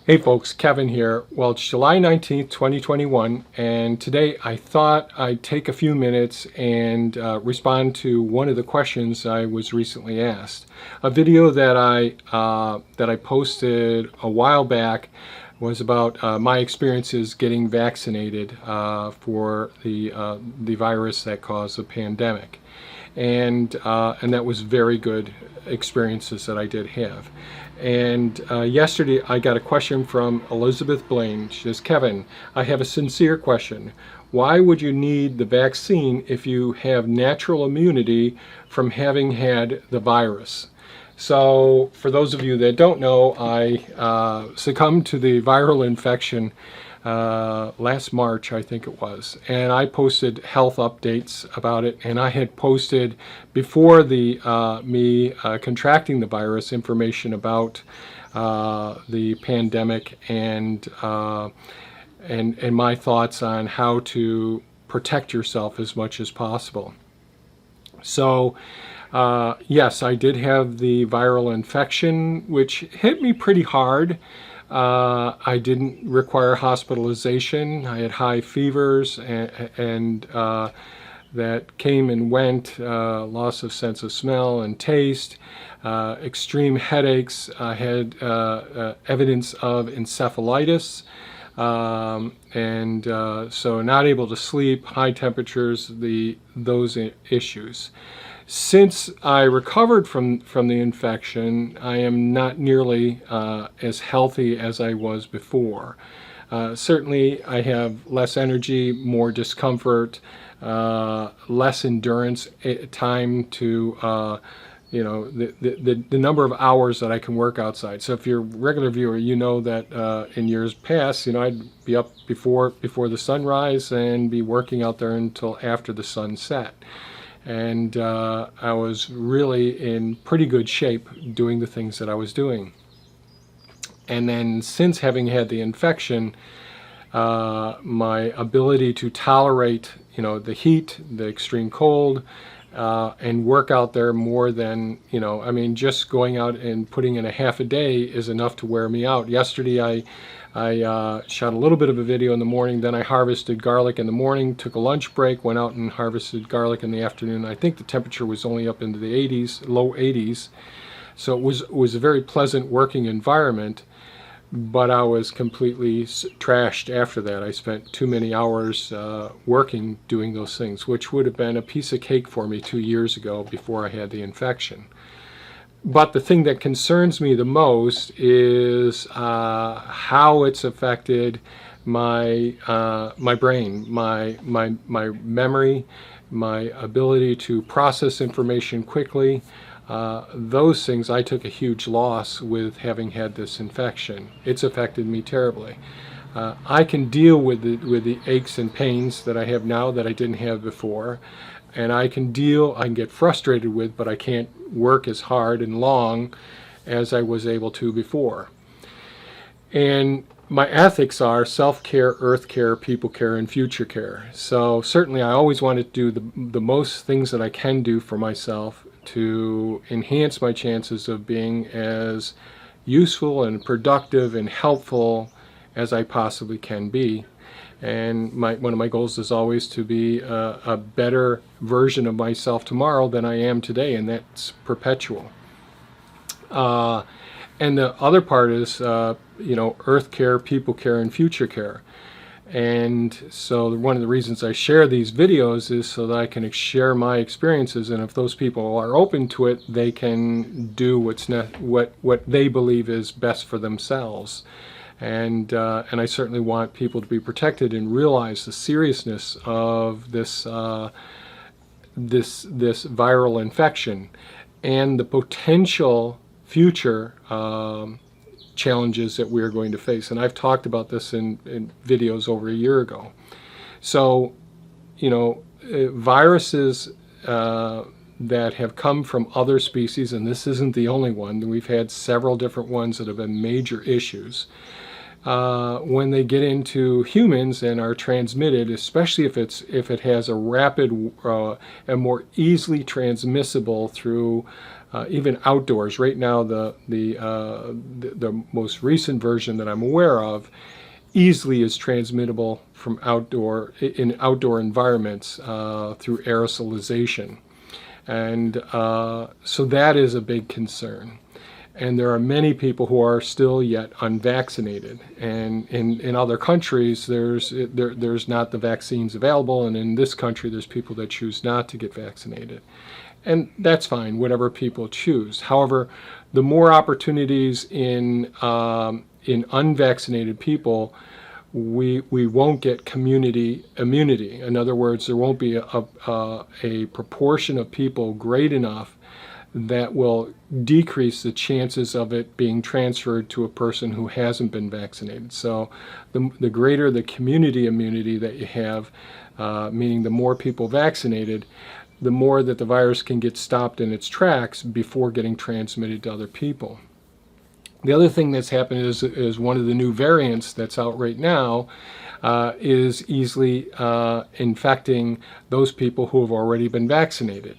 Hey folks, Kevin here. Well, it's July 19th, 2021, and today I thought I'd take a few minutes and respond to one of the questions I was recently asked. A video that I posted a while back was about my experiences getting vaccinated for the virus that caused the pandemic. And that was very good experiences that I did have. And yesterday I got a question from Elizabeth Blaine. She says, Kevin, I have a sincere question. Why would you need the vaccine if you have natural immunity from having had the virus? So for those of you that don't know, I succumbed to the viral infection last March, I think it was, and I posted health updates about it, and I had posted before the me contracting the virus information about the pandemic and my thoughts on how to protect yourself as much as possible. So yes, I did have the viral infection, which hit me pretty hard. I didn't require hospitalization. I had high fevers and that came and went, loss of sense of smell and taste, extreme headaches. I had evidence of encephalitis, so not able to sleep, high temperatures, those issues. Since I recovered from the infection, I am not nearly as healthy as I was before. Certainly, I have less energy, more discomfort, less endurance, time to, the number of hours that I can work outside. So if you're a regular viewer, you know that in years past, I'd be up before the sunrise and be working out there until after the sun set. And I was really in pretty good shape doing the things that I was doing. And then since having had the infection, my ability to tolerate, the heat, the extreme cold, and work out there more than, just going out and putting in a half a day is enough to wear me out. Yesterday I shot a little bit of a video in the morning, then I harvested garlic in the morning, took a lunch break, went out and harvested garlic in the afternoon. I think the temperature was only up into the 80s, low 80s. So it was a very pleasant working environment, but I was completely trashed after that. I spent too many hours working doing those things, which would have been a piece of cake for me 2 years ago before I had the infection. But the thing that concerns me the most is how it's affected my brain, my memory, my ability to process information quickly. Those things, I took a huge loss with having had this infection. It's affected me terribly. I can deal with the aches and pains that I have now that I didn't have before. And I can get frustrated with, but I can't work as hard and long as I was able to before. And my ethics are self-care, earth care, people care, and future care. So certainly I always want to do the most things that I can do for myself to enhance my chances of being as useful and productive and helpful as I possibly can be. And one of my goals is always to be a better version of myself tomorrow than I am today, and that's perpetual. And the other part is, earth care, people care, and future care. And so one of the reasons I share these videos is so that I can share my experiences, and if those people are open to it, they can do what they believe is best for themselves. And I certainly want people to be protected and realize the seriousness of this viral infection and the potential future challenges that we're going to face. And I've talked about this in videos over a year ago. So, viruses that have come from other species, and this isn't the only one. We've had several different ones that have been major issues. when they get into humans and are transmitted, especially if it has a rapid and more easily transmissible through even outdoors. Right now, the most recent version that I'm aware of easily is transmittable from outdoor environments through aerosolization, and so that is a big concern. And there are many people who are still yet unvaccinated. And in other countries, there's not the vaccines available, and in this country, there's people that choose not to get vaccinated. And that's fine, whatever people choose. However, the more opportunities in unvaccinated people, we won't get community immunity. In other words, there won't be a proportion of people great enough that will decrease the chances of it being transferred to a person who hasn't been vaccinated. So the greater the community immunity that you have, meaning the more people vaccinated, the more that the virus can get stopped in its tracks before getting transmitted to other people. The other thing that's happened is one of the new variants that's out right now is easily infecting those people who have already been vaccinated.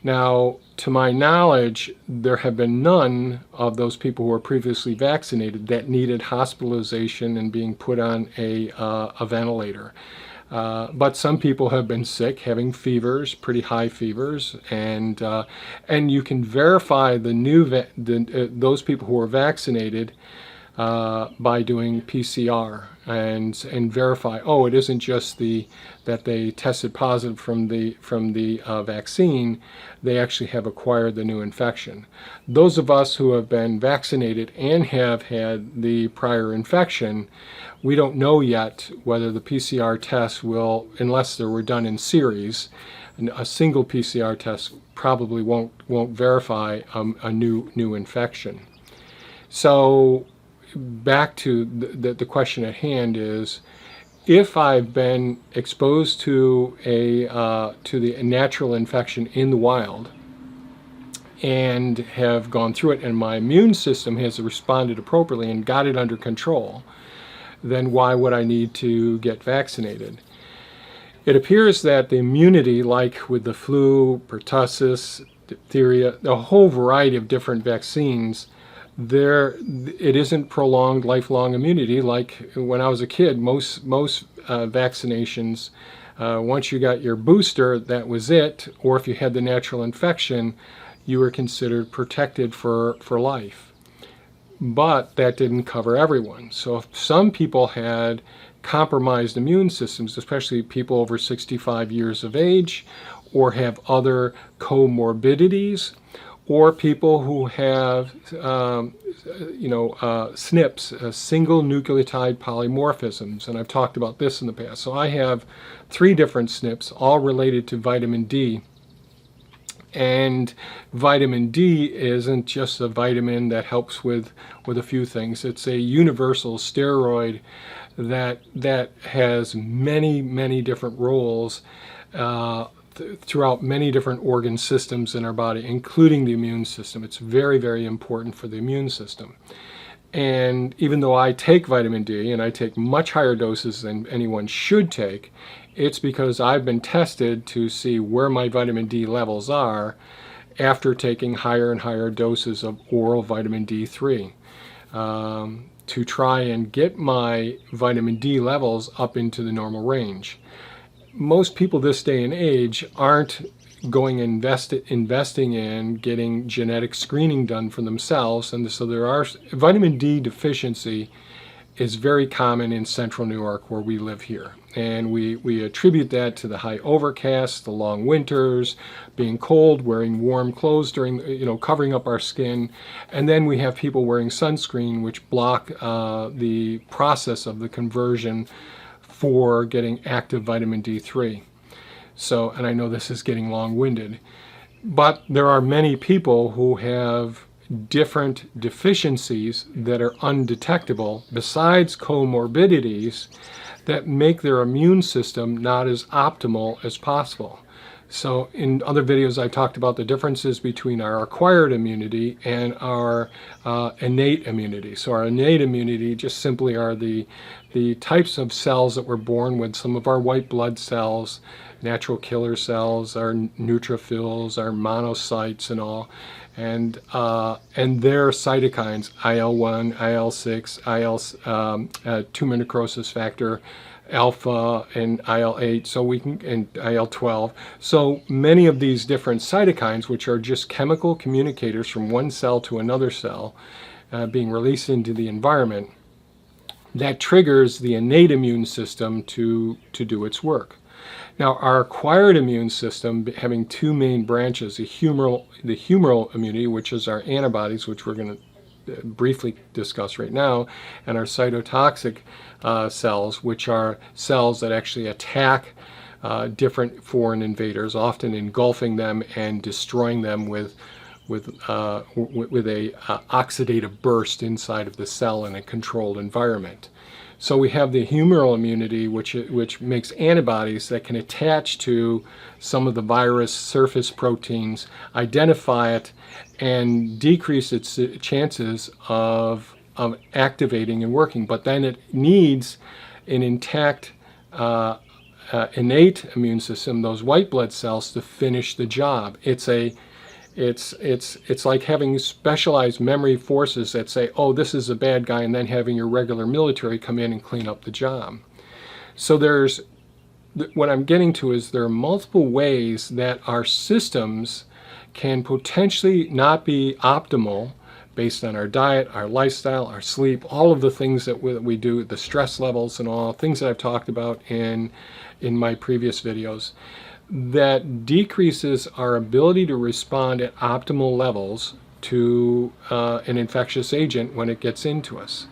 Now, to my knowledge, there have been none of those people who were previously vaccinated that needed hospitalization and being put on a ventilator. But some people have been sick, having fevers, pretty high fevers, and you can verify those people who are vaccinated by doing PCR and verify. Oh, it isn't just that they tested positive from the vaccine. They actually have acquired the new infection. Those of us who have been vaccinated and have had the prior infection, we don't know yet whether the PCR tests will, unless they were done in series. A single PCR test probably won't verify a new infection. So back to the question at hand is, if I've been exposed to the natural infection in the wild and have gone through it and my immune system has responded appropriately and got it under control, then why would I need to get vaccinated? It appears that the immunity, like with the flu, pertussis, diphtheria, a whole variety of different vaccines, it isn't prolonged lifelong immunity like when I was a kid. Most vaccinations, once you got your booster, that was it. Or if you had the natural infection, you were considered protected for life. But that didn't cover everyone. So if some people had compromised immune systems, especially people over 65 years of age, or have other comorbidities, or people who have, SNPs, single nucleotide polymorphisms, and I've talked about this in the past. So I have 3 different SNPs, all related to vitamin D. And vitamin D isn't just a vitamin that helps with a few things. It's a universal steroid that has many different roles throughout many different organ systems in our body, including the immune system. It's very important for the immune system. And even though I take vitamin D, and I take much higher doses than anyone should take, it's because I've been tested to see where my vitamin D levels are after taking higher and higher doses of oral vitamin D3 to try and get my vitamin D levels up into the normal range. Most people this day and age aren't going investing in getting genetic screening done for themselves, and so vitamin D deficiency is very common in central New York where we live here, and we attribute that to the high overcast, the long winters, being cold, wearing warm clothes during covering up our skin, and then we have people wearing sunscreen, which block the process of the conversion for getting active vitamin D3. So, and I know this is getting long-winded, but there are many people who have different deficiencies that are undetectable besides comorbidities that make their immune system not as optimal as possible. So in other videos, I talked about the differences between our acquired immunity and our innate immunity. So our innate immunity just simply are the types of cells that we're born with, some of our white blood cells, natural killer cells, our neutrophils, our monocytes and all. And their cytokines, IL-1, IL-6, tumor necrosis factor, alpha and IL-8, and IL-12. So many of these different cytokines, which are just chemical communicators from one cell to another cell, being released into the environment, that triggers the innate immune system to do its work. Now, our acquired immune system, having two main branches, the humoral immunity, which is our antibodies, which we're going to briefly discuss right now, and our cytotoxic cells, which are cells that actually attack different foreign invaders, often engulfing them and destroying them with a oxidative burst inside of the cell in a controlled environment. So we have the humoral immunity, which makes antibodies that can attach to some of the virus surface proteins, identify it, and decrease its chances of activating and working. But then it needs an intact innate immune system, those white blood cells, to finish the job. It's like having specialized memory forces that say, oh, this is a bad guy, and then having your regular military come in and clean up the job. So what I'm getting to is there are multiple ways that our systems can potentially not be optimal based on our diet, our lifestyle, our sleep, all of the things that we do, the stress levels and all, things that I've talked about in my previous videos, that decreases our ability to respond at optimal levels to an infectious agent when it gets into us.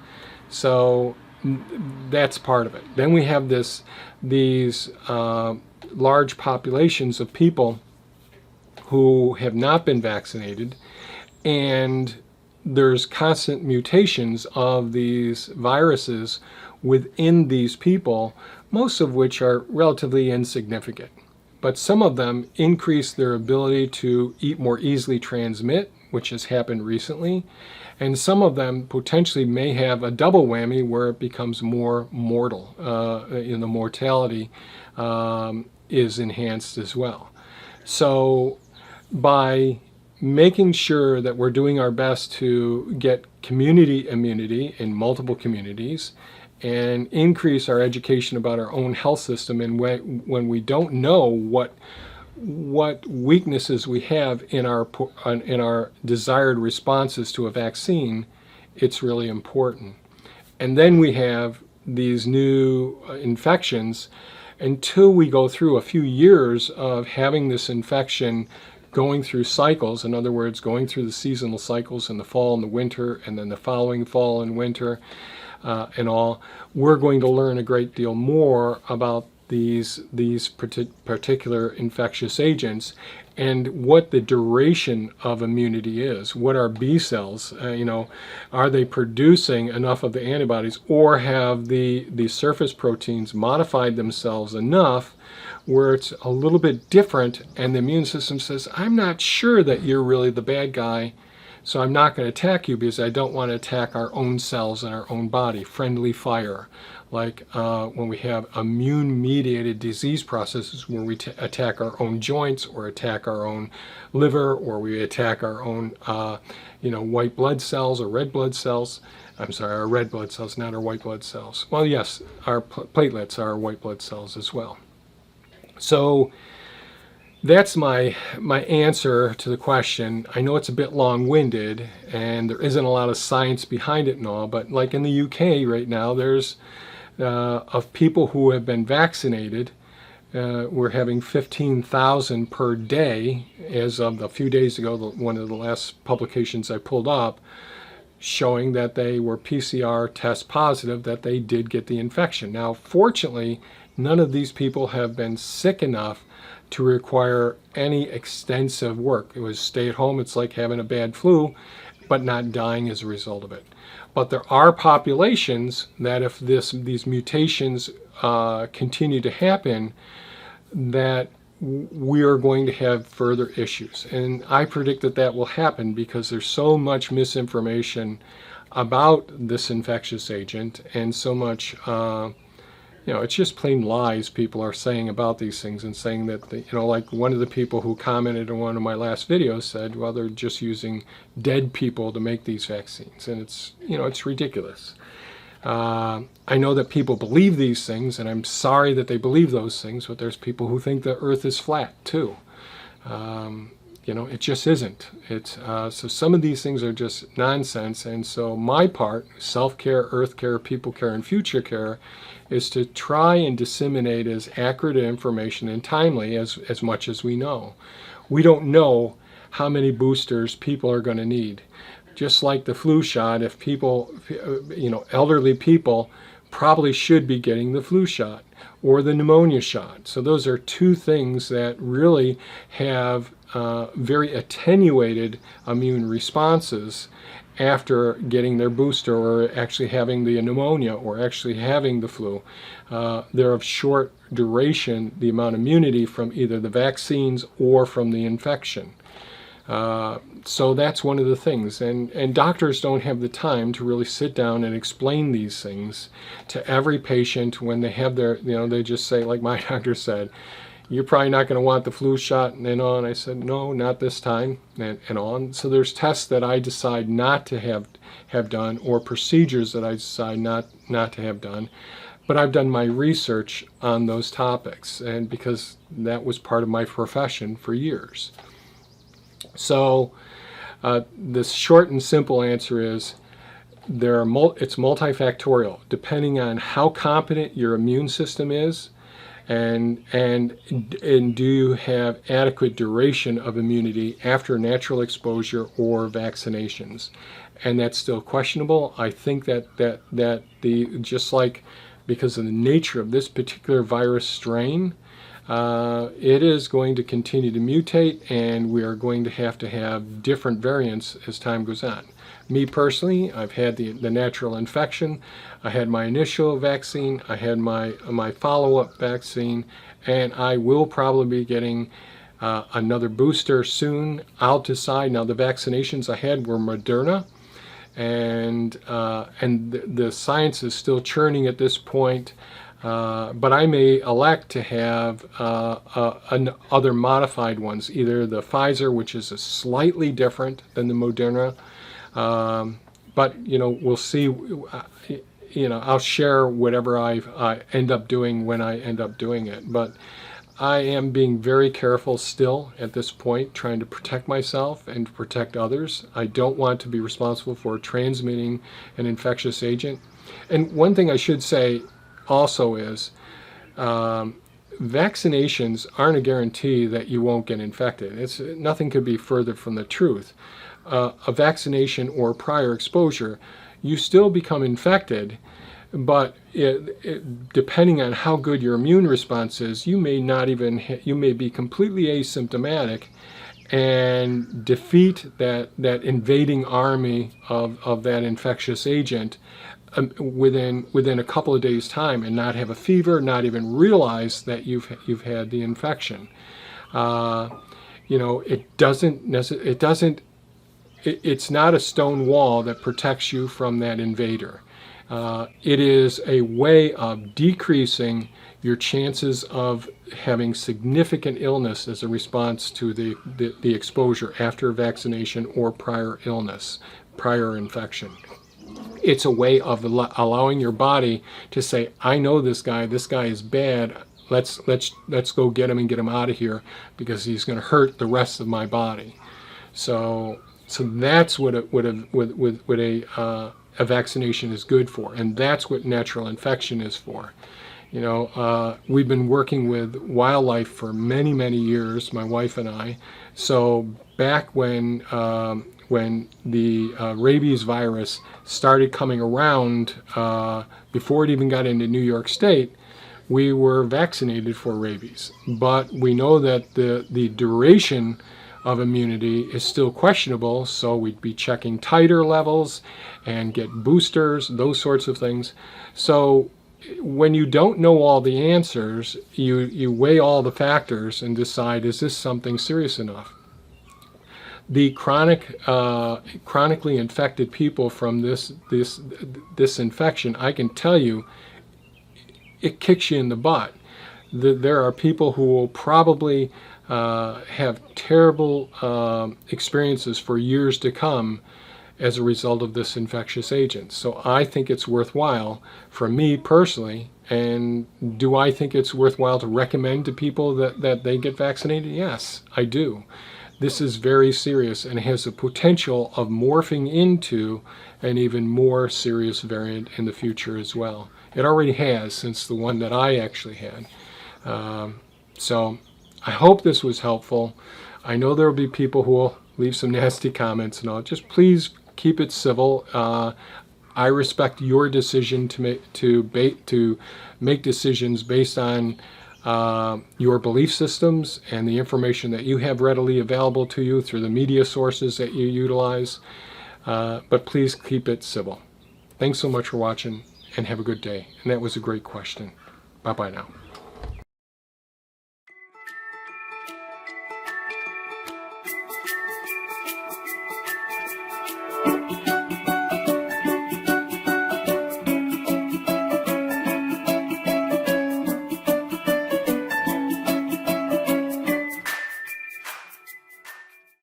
So that's part of it. Then we have these large populations of people who have not been vaccinated, and there's constant mutations of these viruses within these people, most of which are relatively insignificant. But some of them increase their ability to more easily transmit, which has happened recently. And some of them potentially may have a double whammy where it becomes more mortal. The mortality is enhanced as well. So by making sure that we're doing our best to get community immunity in multiple communities and increase our education about our own health system, and when we don't know what weaknesses we have in our desired responses to a vaccine, it's really important. And then we have these new infections. Until we go through a few years of having this infection going through cycles, in other words, going through the seasonal cycles in the fall and the winter, and then the following fall and winter, and all, we're going to learn a great deal more about these particular infectious agents and what the duration of immunity is. What are B cells? Are they producing enough of the antibodies, or have the surface proteins modified themselves enough where it's a little bit different, and the immune system says, I'm not sure that you're really the bad guy, so I'm not going to attack you because I don't want to attack our own cells in our own body. Friendly fire, like when we have immune-mediated disease processes where we attack our own joints, or attack our own liver, or we attack our own white blood cells or red blood cells. I'm sorry, our red blood cells, not our white blood cells. Well, yes, our platelets are white blood cells as well. So that's my answer to the question. I know it's a bit long-winded, and there isn't a lot of science behind it and all, but like in the UK right now, there's of people who have been vaccinated, we're having 15,000 per day as of a few days ago, one of the last publications I pulled up, showing that they were PCR test positive, that they did get the infection. Now, fortunately, none of these people have been sick enough to require any extensive work. It was stay at home. It's like having a bad flu, but not dying as a result of it. But there are populations that if these mutations continue to happen, that we are going to have further issues. And I predict that that will happen because there's so much misinformation about this infectious agent, and so much, it's just plain lies people are saying about these things, and saying that, like one of the people who commented on one of my last videos said, well, they're just using dead people to make these vaccines. And it's ridiculous. I know that people believe these things, and I'm sorry that they believe those things, but there's people who think the earth is flat too. It just isn't. So some of these things are just nonsense. And so my part, self-care, earth care, people care, and future care, is to try and disseminate as accurate information and timely as much as we know. We don't know how many boosters people are going to need. Just like the flu shot, if people, elderly people probably should be getting the flu shot or the pneumonia shot. So those are two things that really have very attenuated immune responses after getting their booster, or actually having the pneumonia, or actually having the flu. They're of short duration, the amount of immunity from either the vaccines or from the infection. So that's one of the things, and doctors don't have the time to really sit down and explain these things to every patient when they have their, they just say, like my doctor said, you're probably not going to want the flu shot, and on. I said, no, not this time, and on. So there's tests that I decide not to have done, or procedures that I decide not to have done. But I've done my research on those topics, and because that was part of my profession for years. So the short and simple answer is it's multifactorial, depending on how competent your immune system is, and do you have adequate duration of immunity after natural exposure or vaccinations. And that's still questionable. I think that just like, because of the nature of this particular virus strain, it is going to continue to mutate, and we are going to have different variants as time goes on. Me personally, I've had the natural infection. I had my initial vaccine. I had my follow-up vaccine, and I will probably be getting another booster soon. I'll decide. Now, the vaccinations I had were Moderna, and the science is still churning at this point. But I may elect to have other modified ones, either the Pfizer, which is slightly different than the Moderna. But we'll see. I'll share whatever I end up doing when I end up doing it. But I am being very careful still at this point, trying to protect myself and to protect others. I don't want to be responsible for transmitting an infectious agent. And one thing I should say also is vaccinations aren't a guarantee that you won't get infected. Nothing could be further from the truth. A vaccination or prior exposure, you still become infected, but depending on how good your immune response is, you may be completely asymptomatic and defeat that invading army of that infectious agent within a couple of days' time, and not have a fever, not even realize that you've had the infection. It's not a stone wall that protects you from that invader. It is a way of decreasing your chances of having significant illness as a response to the exposure after vaccination or prior illness, prior infection. It's a way of allowing your body to say, I know this guy is bad, let's go get him and get him out of here, because he's going to hurt the rest of my body. So that's what a vaccination is good for, and that's what natural infection is for. We've been working with wildlife for many, many years, my wife and I. So back when the rabies virus started coming around, before it even got into New York State, we were vaccinated for rabies. But we know that the duration of immunity is still questionable, so we'd be checking titer levels and get boosters, those sorts of things. So when you don't know all the answers, you weigh all the factors and decide, is this something serious enough? The chronically infected people from this infection, I can tell you, it kicks you in the butt. There are people who will probably have terrible experiences for years to come as a result of this infectious agent. So I think it's worthwhile for me personally. And do I think it's worthwhile to recommend to people that they get vaccinated? Yes, I do. This is very serious and has the potential of morphing into an even more serious variant in the future as well. It already has, since the one that I actually had. So I hope this was helpful. I know there will be people who will leave some nasty comments and all. Just please keep it civil. I respect your decision to make decisions based on your belief systems and the information that you have readily available to you through the media sources that you utilize. But please keep it civil. Thanks so much for watching, and have a good day. And that was a great question. Bye-bye now.